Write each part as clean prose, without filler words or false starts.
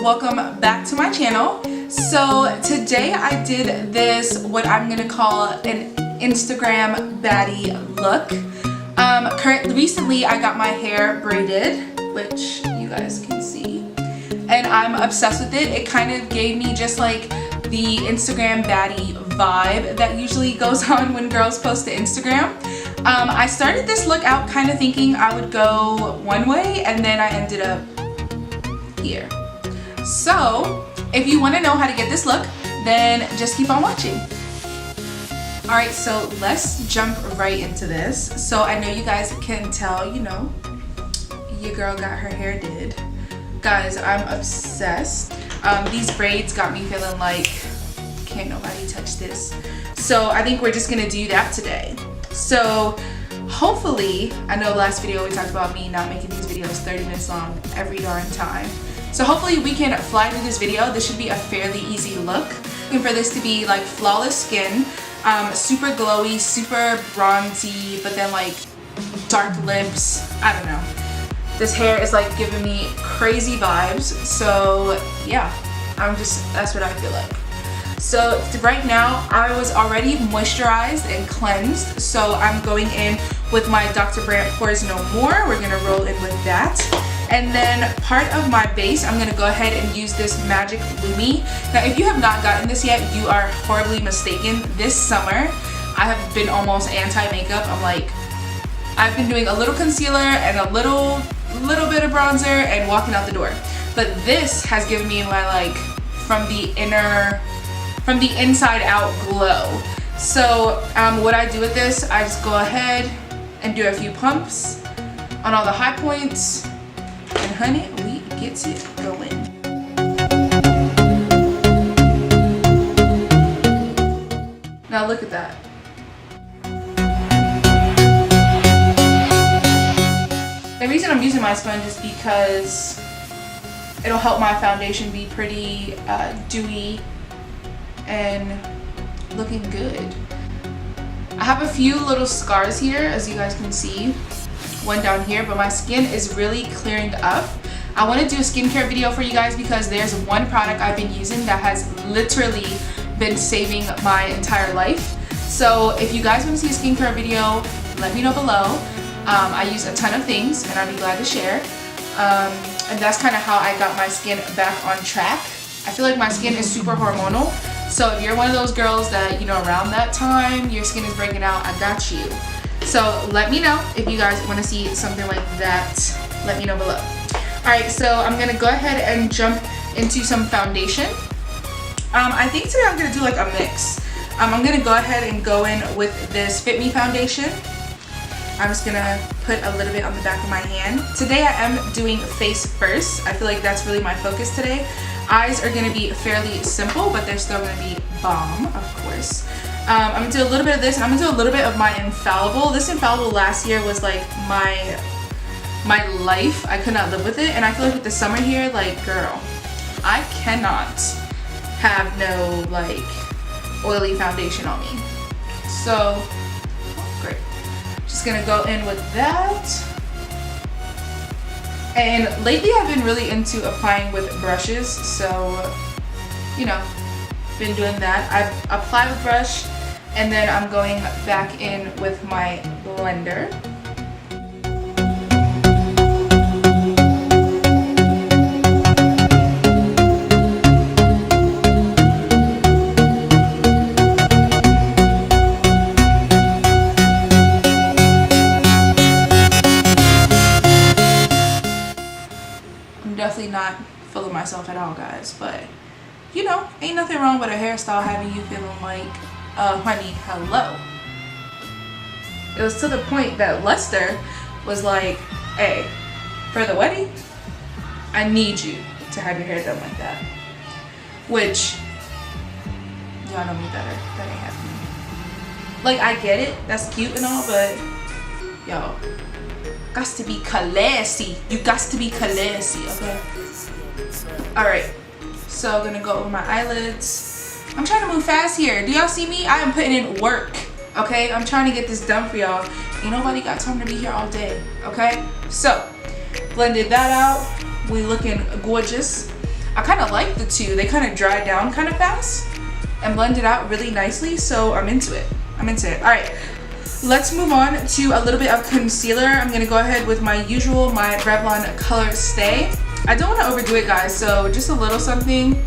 welcome back to my channel. So today I did this, what I'm gonna call an Instagram baddie look. Recently I got my hair braided, which you guys can see, and I'm obsessed with it. It kind of gave me just like the Instagram baddie vibe that usually goes on when girls post to Instagram. I started this look out kind of thinking I would go one way, and then I ended up here. So if you want to know how to get this look, then just keep on watching. Alright, so let's jump right into this. So I know you guys can tell, you know, your girl got her hair did. Guys, I'm obsessed. These braids got me feeling like can't nobody touch this. So I think we're just gonna do that today. So hopefully, I know last video we talked about me not making these videos 30 minutes long every darn time. So hopefully we can fly through this video. This should be a fairly easy look. Looking for this to be like flawless skin, super glowy, super bronzy, but then like dark lips. I don't know. This hair is like giving me crazy vibes. So yeah, that's what I feel like. So right now I was already moisturized and cleansed. So I'm going in with my Dr. Brandt Pores No More. We're gonna roll in with that. And then part of my base, I'm gonna go ahead and use this Magic Lumi. Now if you have not gotten this yet, you are horribly mistaken. This summer, I have been almost anti-makeup. I've been doing a little concealer and a little bit of bronzer and walking out the door. But this has given me my like, from the inside out glow. So what I do with this, I just go ahead and do a few pumps on all the high points. And honey, we get it going. Now look at that. The reason I'm using my sponge is because it'll help my foundation be pretty dewy and looking good. I have a few little scars here, as you guys can see. One down here, but my skin is really clearing up. I want to do a skincare video for you guys because there's one product I've been using that has literally been saving my entire life. So if you guys want to see a skincare video, let me know below. I use a ton of things and I'd be glad to share. And that's kind of how I got my skin back on track. I feel like my skin is super hormonal. So if you're one of those girls that, you know, around that time, your skin is breaking out, I got you. So let me know if you guys want to see something like that. Let me know below. Alright, so I'm going to go ahead and jump into some foundation. I think today I'm going to do like a mix. I'm going to go ahead and go in with this Fit Me foundation. I'm just going to put a little bit on the back of my hand. Today I am doing face first. I feel like that's really my focus today. Eyes are going to be fairly simple, but they're still going to be bomb, of course. I'm going to do a little bit of this, and I'm going to do a little bit of my Infallible. This Infallible last year was like my life. I could not live with it, and I feel like with the summer here, like, girl, I cannot have no like oily foundation on me. So, great. Just going to go in with that. And lately I've been really into applying with brushes, so, you know, been doing that. I apply with brush, and then I'm going back in with my blender. I'm definitely not full of myself at all, guys, but you know, ain't nothing wrong with a hairstyle having you feeling like, honey, hello. It was to the point that Lester was like, hey, for the wedding, I need you to have your hair done like that. Which, y'all know me better. That ain't happening. Like, I get it. That's cute and all, but, yo, got to be classy. You got to be classy, okay? Alright. So I'm gonna go over my eyelids. I'm trying to move fast here. Do y'all see me? I am putting in work, okay? I'm trying to get this done for y'all. Ain't nobody got time to be here all day, okay? So, blended that out. We looking gorgeous. I kind of like the two. They kind of dry down kind of fast and blend it out really nicely, so I'm into it. I'm into it. All right, let's move on to a little bit of concealer. I'm gonna go ahead with my usual, my Revlon Color Stay. I don't want to overdo it, guys, so just a little something.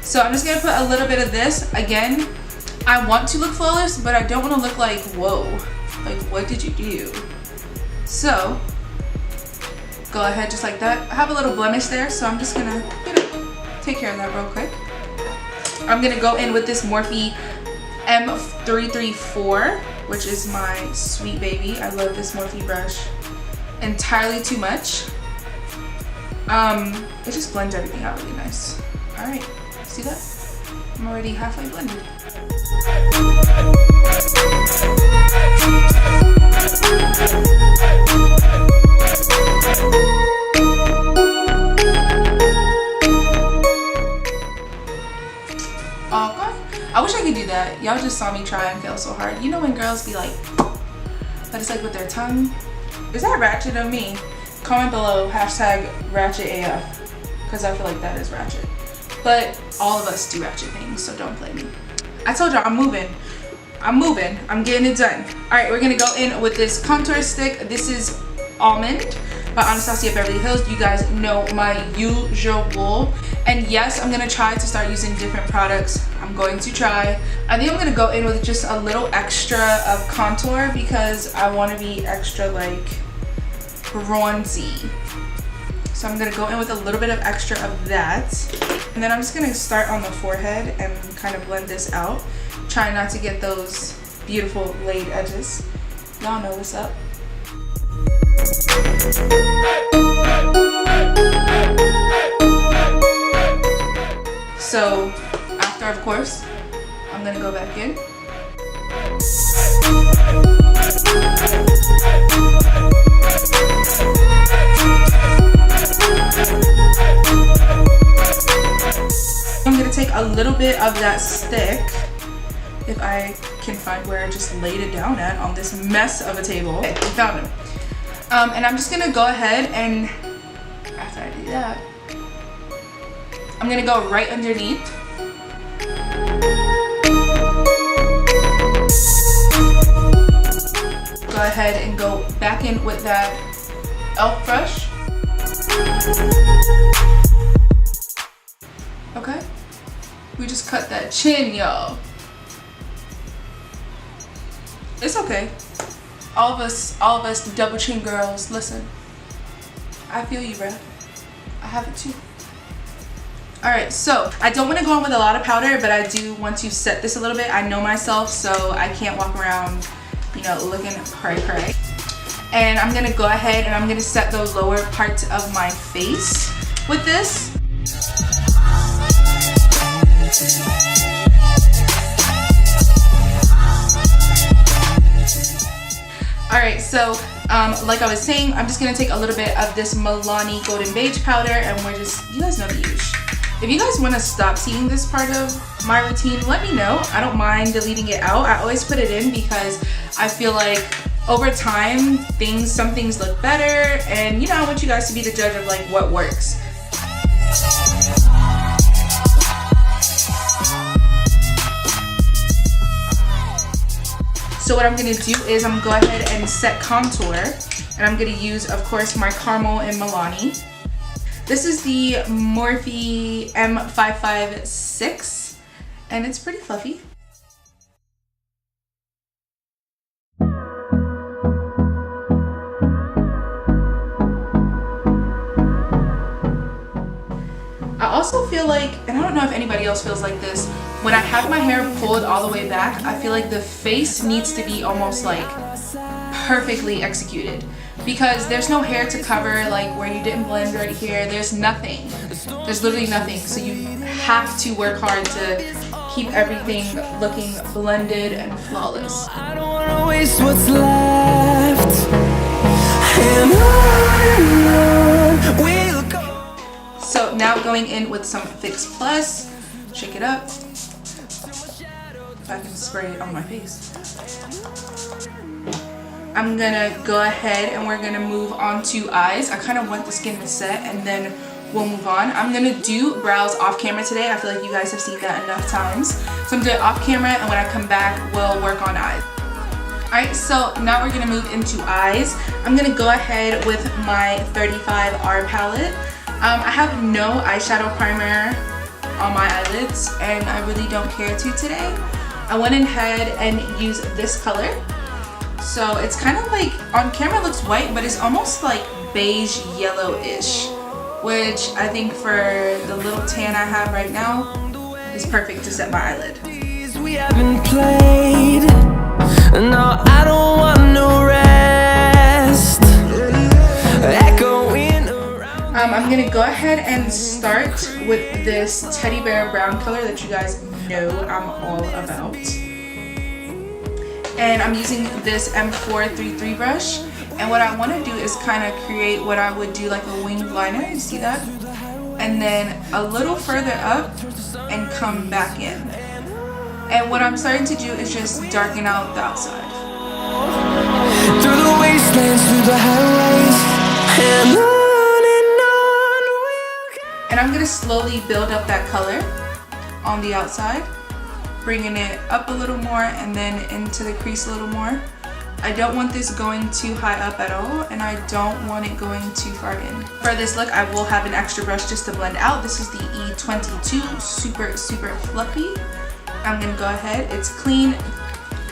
So I'm just gonna put a little bit of this. Again, I want to look flawless, but I don't want to look like, whoa, like what did you do? So go ahead just like that. I have a little blemish there, so I'm just gonna, take care of that real quick. I'm gonna go in with this Morphe M334, which is my sweet baby. I love this Morphe brush entirely too much. It just blends everything out really nice. All right, see that? I'm already halfway blended. I wish I could do that. Y'all just saw me try and fail so hard. You know when girls be like, but it's like with their tongue. Is that ratchet of me? Comment below, hashtag ratchet AF, because I feel like that is ratchet. But all of us do ratchet things, so don't play me. I told y'all I'm moving. I'm moving. I'm getting it done. All right, we're gonna go in with this contour stick. This is Almond by Anastasia Beverly Hills. You guys know my usual. And yes, I'm gonna try to start using different products. I'm going to try. I think I'm gonna go in with just a little extra of contour because I wanna be extra like bronzy. So I'm gonna go in with a little bit of extra of that. And then I'm just gonna start on the forehead and kind of blend this out. Try not to get those beautiful laid edges. Y'all know what's up. So after, of course, I'm gonna go back in. I'm gonna take a little bit of that stick, if I can find where I just laid it down at on this mess of a table. Okay, we found him. And I'm just gonna go ahead and after I do that, I'm gonna go right underneath. Go ahead and go back in with that e.l.f. brush. Okay, we just cut that chin, y'all. It's okay. All of us double chin girls, listen. I feel you, bruh. I have it too. Alright, so I don't want to go in with a lot of powder, but I do want to set this a little bit. I know myself, so I can't walk around, you know, looking cray-cray. And I'm going to go ahead and I'm going to set those lower parts of my face with this. Alright, so like I was saying, I'm just going to take a little bit of this Milani Golden Beige powder and we're just, you guys know the usual. If you guys want to stop seeing this part of my routine, let me know. I don't mind deleting it out. I always put it in because I feel like over time, some things look better, and you know, I want you guys to be the judge of like what works. So what I'm gonna do is I'm gonna go ahead and set contour, and I'm gonna use, of course, my Caramel and Milani. This is the Morphe M556, and it's pretty fluffy. I also feel like, and I don't know if anybody else feels like this, when I have my hair pulled all the way back, I feel like the face needs to be almost like perfectly executed. Because there's no hair to cover, like where you didn't blend right here. There's nothing. There's literally nothing. So you have to work hard to keep everything looking blended and flawless. I don't want to waste what's left. And on we'll go. So now going in with some Fix Plus. Shake it up. If I can spray it on my face. I'm gonna go ahead and we're gonna move on to eyes. I kind of want the skin to set, and then we'll move on. I'm gonna do brows off camera today. I feel like you guys have seen that enough times. So I'm doing it off camera, and when I come back, we'll work on eyes. Alright, so now we're gonna move into eyes. I'm gonna go ahead with my 35R palette. I have no eyeshadow primer on my eyelids, and I really don't care to today. I went ahead and used this color. So it's kind of like, on camera it looks white, but it's almost like beige yellow-ish, which I think for the little tan I have right now is perfect to set my eyelid. We haven't played. No, I don't want no rest. Echoing around. I'm gonna go ahead and start with this teddy bear brown color that you guys know I'm all about. And I'm using this M433 brush. And what I want to do is kind of create what I would do like a winged liner. You see that? And then a little further up and come back in. And what I'm starting to do is just darken out the outside. Through the wastelands, through the highways, and on we'll go. And I'm gonna slowly build up that color on the outside, bringing it up a little more and then into the crease a little more. I don't want this going too high up at all, and I don't want it going too far in. For this look, I will have an extra brush just to blend out. This is the E22, super fluffy. I'm gonna go ahead, it's clean.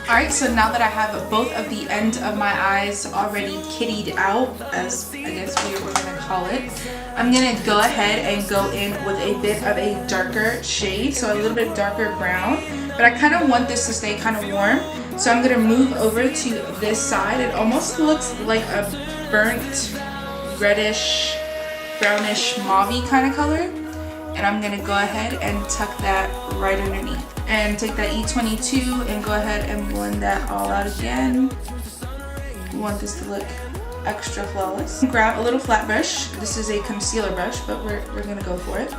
Alright, so now that I have both of the ends of my eyes already kittied out, as I guess we're gonna call it, I'm gonna go ahead and go in with a bit of a darker shade, so a little bit darker brown. But I kind of want this to stay kind of warm, so I'm gonna move over to this side. It almost looks like a burnt, reddish, brownish, mauve-y kind of color. And I'm gonna go ahead and tuck that right underneath. And take that E22 and go ahead and blend that all out again. We want this to look extra flawless. Grab a little flat brush. This is a concealer brush, but we're gonna go for it.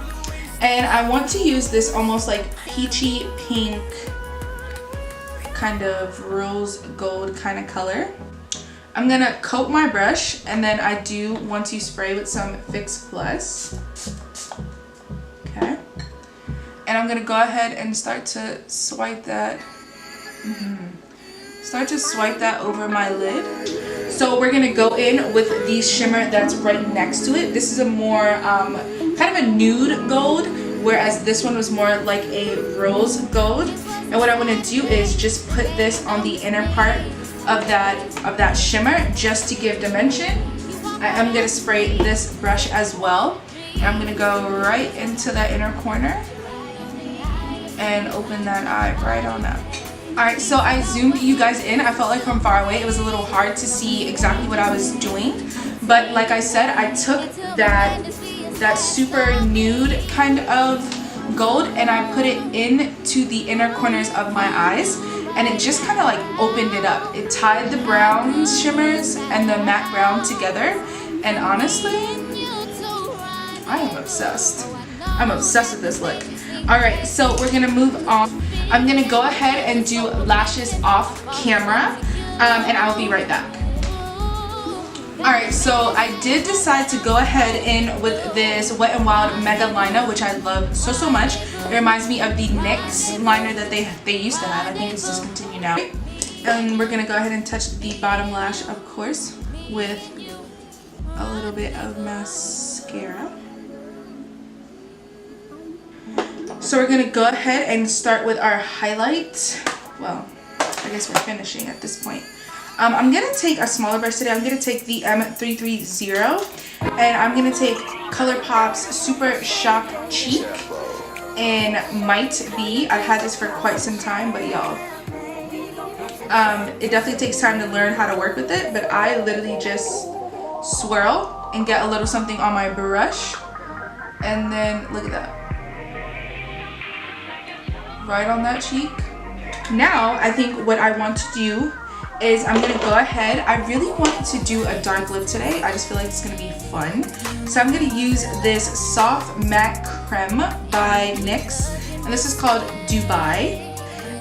And I want to use this almost like peachy pink, kind of rose gold kind of color. I'm gonna coat my brush, and then I do want to spray with some Fix Plus. Okay. And I'm gonna go ahead and start to swipe that. Start to swipe that over my lid. So we're gonna go in with the shimmer that's right next to it. This is a more kind of a nude gold, whereas this one was more like a rose gold. And what I want to do is just put this on the inner part of that shimmer just to give dimension. I am gonna spray this brush as well. And I'm gonna go right into that inner corner and open that eye right on up. Alright, so I zoomed you guys in. I felt like from far away it was a little hard to see exactly what I was doing. But like I said, I took that super nude kind of gold and I put it into the inner corners of my eyes. And it just kind of like opened it up. It tied the brown shimmers and the matte brown together. And honestly, I am obsessed. I'm obsessed with this look. Alright, so we're gonna move on. I'm gonna go ahead and do lashes off camera, and I'll be right back. Alright, so I did decide to go ahead in with this Wet n Wild Mega Liner, which I love so much. It reminds me of the NYX liner that they used to have. I think it's discontinued now. And we're gonna go ahead and touch the bottom lash, of course, with a little bit of mascara. So we're gonna go ahead and start with our highlight. Well, I guess we're finishing at this point. I'm gonna take a smaller brush today. I'm gonna take the M330 and I'm gonna take ColourPop's Super Shock Cheek in Might Be. I've had this for quite some time, but y'all, it definitely takes time to learn how to work with it, but I literally just swirl and get a little something on my brush, and then look at that. Right on that cheek. Now I think what I want to do is I'm gonna go ahead. I really want to do a dark lip today. I just feel like it's gonna be fun. So I'm gonna use this Soft Matte Creme by NYX, and this is called Dubai.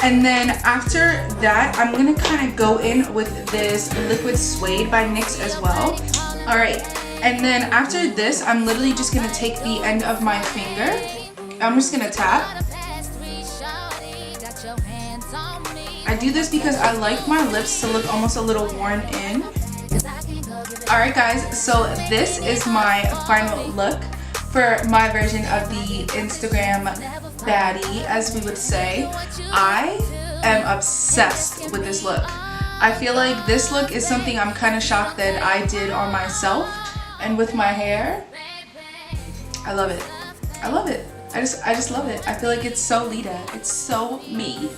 And then after that, I'm gonna kind of go in with this Liquid Suede by NYX as well. All right, And then after this, I'm literally just gonna take the end of my finger. I'm just gonna tap. I do this because I like my lips to look almost a little worn in. Alright guys, so this is my final look for my version of the Instagram baddie, as we would say. I am obsessed with this look. I feel like this look is something I'm kind of shocked that I did on myself, and with my hair. I love it. I love it. I just love it. I feel like it's so Lita. It's so me.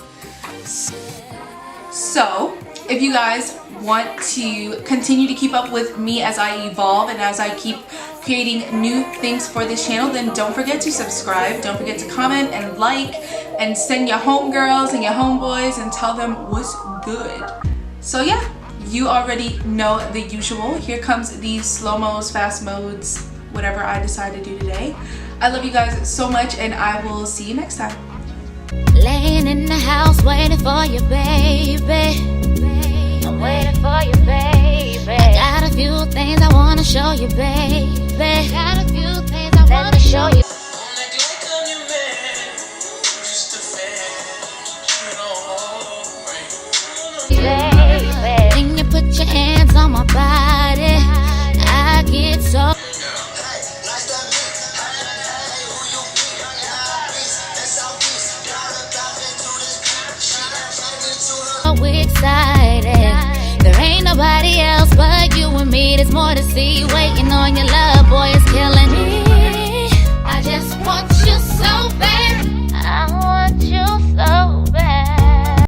So, if you guys want to continue to keep up with me as I evolve and as I keep creating new things for this channel, then don't forget to subscribe. Don't forget to comment and like and send your homegirls and your homeboys and tell them what's good. So yeah, you already know the usual. Here comes these slow-mos, fast modes, whatever I decide to do today. I love you guys so much, and I will see you next time. Laying in the house waiting for you, baby. I'm waiting for you, baby. I got a few things I wanna show you, baby. Got a few things I wanna show you. Baby, when you put your hands on my body, I get so excited. There ain't nobody else but you and me. There's more to see. Waiting on your love, boy, it's killing me.